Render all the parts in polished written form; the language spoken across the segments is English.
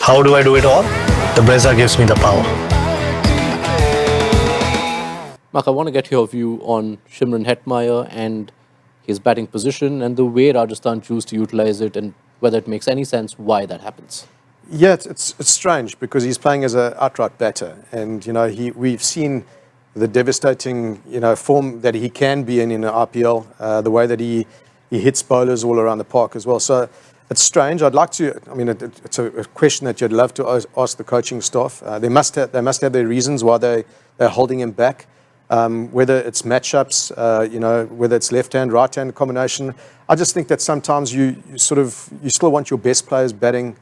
How do I do it all? The Brezza gives me the power. Mark, I want to get your view on Hetmyer and his batting position and the way Rajasthan choose to utilize it, and whether it makes any sense why that happens. Yeah, it's strange because he's playing as an outright batter, and we've seen the devastating form that he can be in an IPL, the way that he hits bowlers all around the park as well. So it's strange. I'd like to. I mean, it's a question that you'd love to ask the coaching staff. They must have their reasons why they're holding him back. Whether it's matchups, whether it's left-hand, right-hand combination. I just think that sometimes you still want your best players batting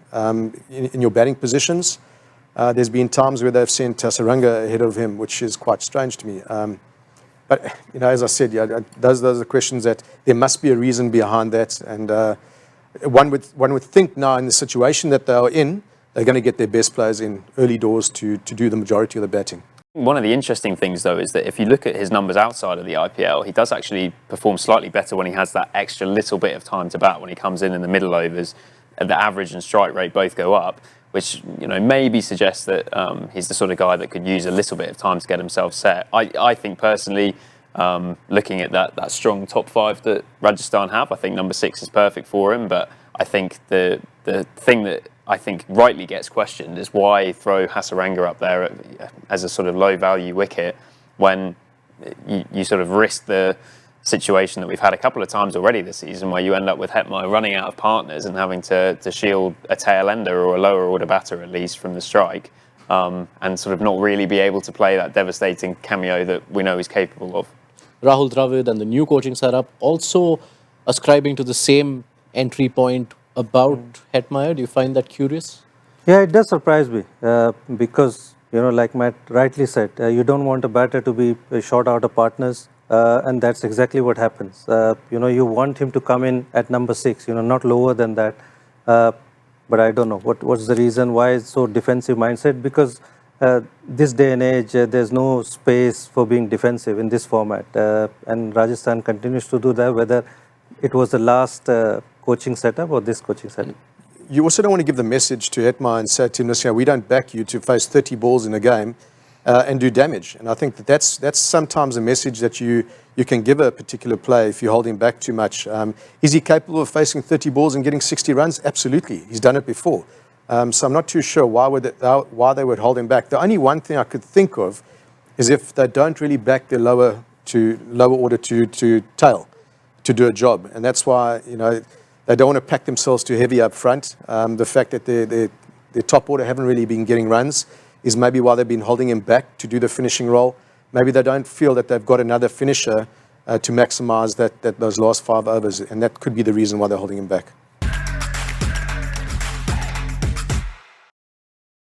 in your batting positions. There's been times where they've sent Hasaranga ahead of him, which is quite strange to me. But as I said, those are the questions that there must be a reason behind that, and one would think now in the situation that they are in, they're going to get their best players in early doors to do the majority of the batting. One of the interesting things, though, is that if you look at his numbers outside of the IPL, he does actually perform slightly better when he has that extra little bit of time to bat. When he comes in the middle overs, the average and strike rate both go up, which maybe suggests that he's the sort of guy that could use a little bit of time to get himself set. I think personally, looking at that strong top five that Rajasthan have, I think number 6 is perfect for him. But I think the thing that I think rightly gets questioned is why throw Hasaranga up there as a sort of low value wicket when you sort of risk the situation that we've had a couple of times already this season, where you end up with Hetmyer running out of partners and having to shield a tail ender or a lower order batter at least from the strike, and sort of not really be able to play that devastating cameo that we know he's capable of. Rahul Dravid and the new coaching setup also ascribing to the same entry point about Hetmyer. Do you find that curious? Yeah, it does surprise me because, like Matt rightly said, you don't want a batter to be short out of partners, and that's exactly what happens. You want him to come in at number 6, not lower than that. But I don't know what's the reason why it's so defensive mindset, because this day and age, there's no space for being defensive in this format. And Rajasthan continues to do that, whether it was the last coaching setup or this coaching setup. You also don't want to give the message to Hetmyer and say to him, we don't back you to face 30 balls in a game and do damage. And I think that's sometimes a message that you can give a particular player if you hold him back too much. Is he capable of facing 30 balls and getting 60 runs? Absolutely. He's done it before. So I'm not too sure why they would hold him back. The only one thing I could think of is if they don't really back their lower order to tail to do a job. And that's why, they don't want to pack themselves too heavy up front. The fact that their top order haven't really been getting runs is maybe why they've been holding him back to do the finishing role. Maybe they don't feel that they've got another finisher to maximise those last 5 overs, and that could be the reason why they're holding him back.